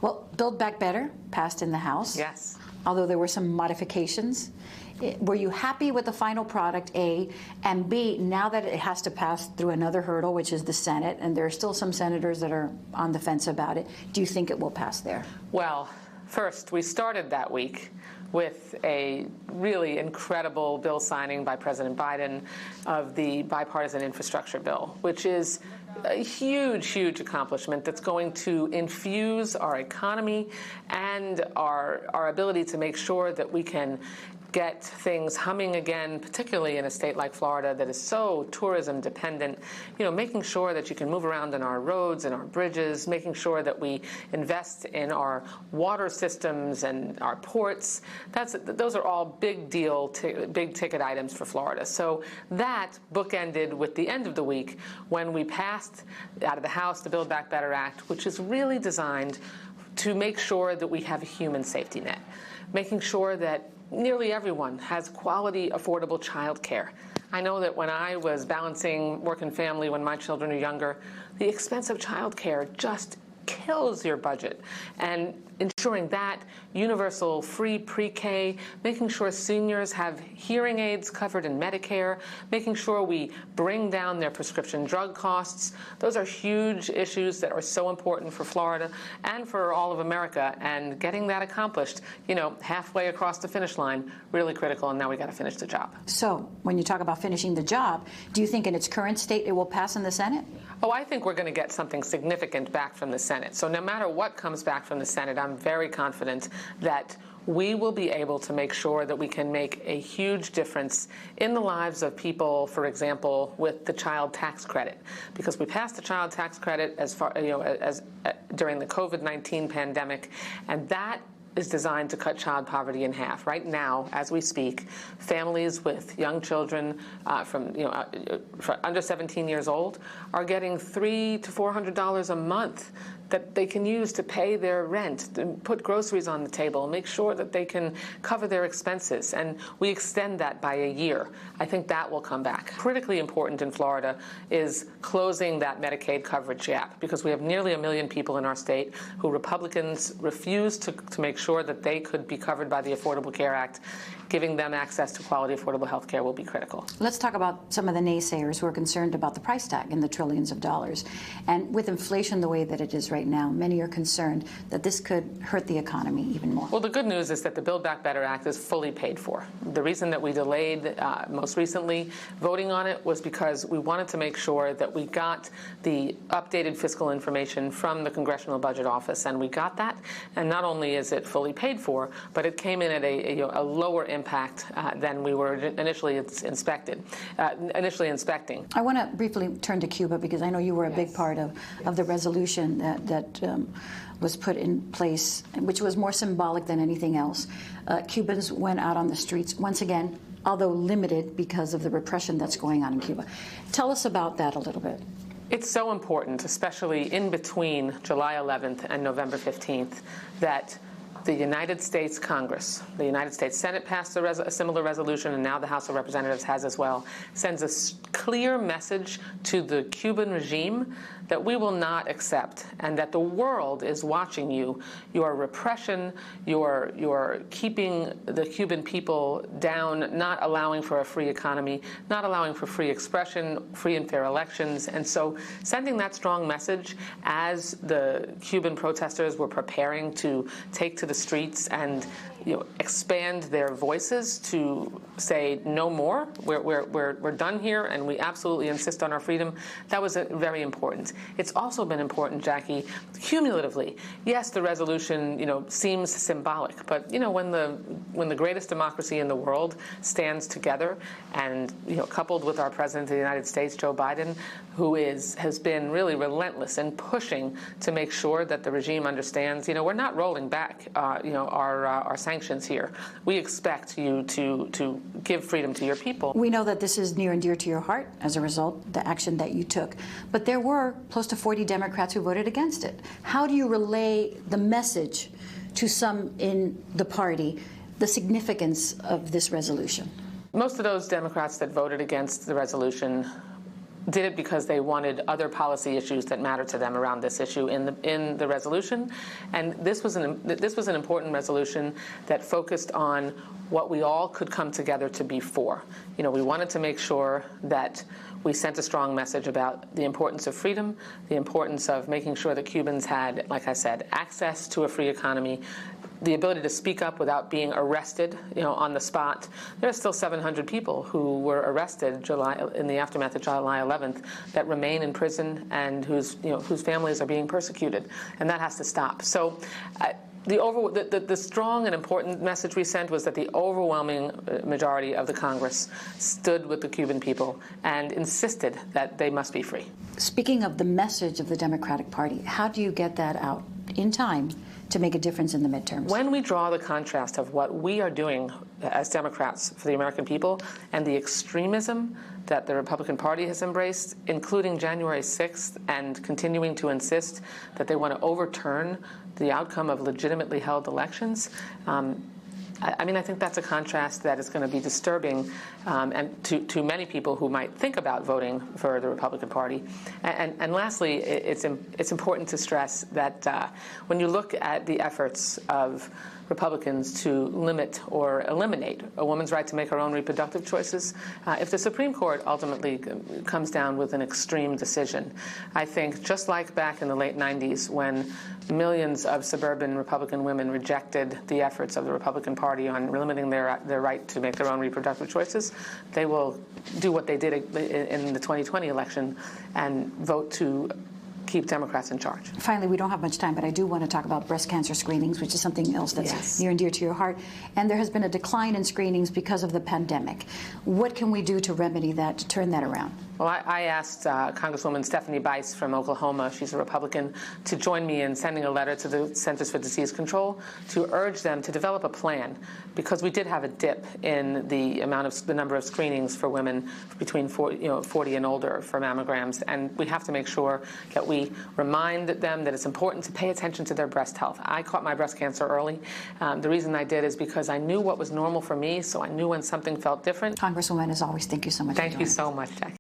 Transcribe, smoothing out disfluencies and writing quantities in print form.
Well, Build Back Better passed in the House. Yes. Although there were some modifications. Were you happy with the final product, A? And B, now that it has to pass through another hurdle, which is the Senate, and there are still some senators that are on the fence about it, do you think it will pass there? Well, first, we started that week with a really incredible bill signing by President Biden of the bipartisan infrastructure bill, which is a huge, huge accomplishment that's going to infuse our economy and our ability to make sure that we can get things humming again, particularly in a state like Florida that is so tourism dependent. You know, making sure that you can move around on our roads and our bridges, making sure that we invest in our water systems and our ports. Those are all big ticket items for Florida. So that bookended with the end of the week when we passed out of the House the Build Back Better Act, which is really designed to make sure that we have a human safety net, making sure that nearly everyone has quality, affordable child care. I know that when I was balancing work and family when my children are younger, the expense of child care just kills your budget. And ensuring that, universal free pre-K, making sure seniors have hearing aids covered in Medicare, making sure we bring down their prescription drug costs. Those are huge issues that are so important for Florida and for all of America. And getting that accomplished, you know, halfway across the finish line, really critical. And now we got to finish the job. So when you talk about finishing the job, do you think in its current state it will pass in the Senate? Oh, I think we're going to get something significant back from the Senate. So no matter what comes back from the Senate, I'm very confident that we will be able to make sure that we can make a huge difference in the lives of people, for example, with the child tax credit. Because we passed the child tax credit during the COVID-19 pandemic, and that is designed to cut child poverty in half. Right now, as we speak, families with young children from under 17 years old are getting $300 to $400 a month that they can use to pay their rent, to put groceries on the table, make sure that they can cover their expenses. And we extend that by a year. I think that will come back. Critically important in Florida is closing that Medicaid coverage gap, because we have nearly 1 million people in our state who Republicans refused to make sure that they could be covered by the Affordable Care Act. Giving them access to quality, affordable health care will be critical. Let's talk about some of the naysayers who are concerned about the price tag and the trillions of dollars. And with inflation the way that it is right now, many are concerned that this could hurt the economy even more. Well, the good news is that the Build Back Better Act is fully paid for. The reason that we delayed most recently voting on it was because we wanted to make sure that we got the updated fiscal information from the Congressional Budget Office, and we got that. And not only is it fully paid for, but it came in at a lower impact than we were initially inspecting. I want to briefly turn to Cuba, because I know you were a big part of the resolution that was put in place, which was more symbolic than anything else. Cubans went out on the streets once again, although limited because of the repression that's going on in Cuba. Tell us about that a little bit. It's so important, especially in between July 11th and November 15th, that the United States Congress, the United States Senate passed a similar resolution, and now the House of Representatives has as well, sends a clear message to the Cuban regime that we will not accept, and that the world is watching you. Your repression, your keeping the Cuban people down, not allowing for a free economy, not allowing for free expression, free and fair elections. And so sending that strong message as the Cuban protesters were preparing to take to the streets and expand their voices to say no more, we're done here, and we absolutely insist on our freedom. That was very important. It's also been important, Jackie, cumulatively. Yes, the resolution seems symbolic, but when the greatest democracy in the world stands together, and coupled with our President of the United States, Joe Biden, who has been really relentless in pushing to make sure that the regime understands, we're not rolling back our sanctions here. We expect you to give freedom to your people. We know that this is near and dear to your heart as a result, the action that you took. But there were close to 40 Democrats who voted against it. How do you relay the message to some in the party, the significance of this resolution? Most of those Democrats that voted against the resolution did it because they wanted other policy issues that matter to them around this issue in the resolution. And this was an important resolution that focused on what we all could come together to be for. You know, we wanted to make sure that we sent a strong message about the importance of freedom, the importance of making sure that Cubans had, like I said, access to a free economy, the ability to speak up without being arrested, you know, on the spot. There are still 700 people who were arrested in the aftermath of July 11th that remain in prison and whose families are being persecuted, and that has to stop. So. The strong and important message we sent was that the overwhelming majority of the Congress stood with the Cuban people and insisted that they must be free. Speaking of the message of the Democratic Party, how do you get that out in time to make a difference in the midterms? When we draw the contrast of what we are doing as Democrats for the American people and the extremism that the Republican Party has embraced, including January 6th, and continuing to insist that they want to overturn the outcome of legitimately held elections, I think that's a contrast that is going to be disturbing and to many people who might think about voting for the Republican Party. And lastly, it's important to stress that when you look at the efforts of Republicans to limit or eliminate a woman's right to make her own reproductive choices, if the Supreme Court ultimately comes down with an extreme decision, I think just like back in the late 90s when millions of suburban Republican women rejected the efforts of the Republican Party on limiting their right to make their own reproductive choices, they will do what they did in the 2020 election and vote to keep Democrats in charge. Finally, we don't have much time, but I do want to talk about breast cancer screenings, which is something else that's near and dear to your heart. And there has been a decline in screenings because of the pandemic. What can we do to remedy that, to turn that around? Well, I asked Congresswoman Stephanie Bice from Oklahoma, she's a Republican, to join me in sending a letter to the Centers for Disease Control to urge them to develop a plan, because we did have a dip in the number of screenings for women between 40 and older for mammograms, and we have to make sure that we remind them that it's important to pay attention to their breast health. I caught my breast cancer early. The reason I did is because I knew what was normal for me, so I knew when something felt different. Congresswoman, as always, thank you so much. Thank you so much, Jackie.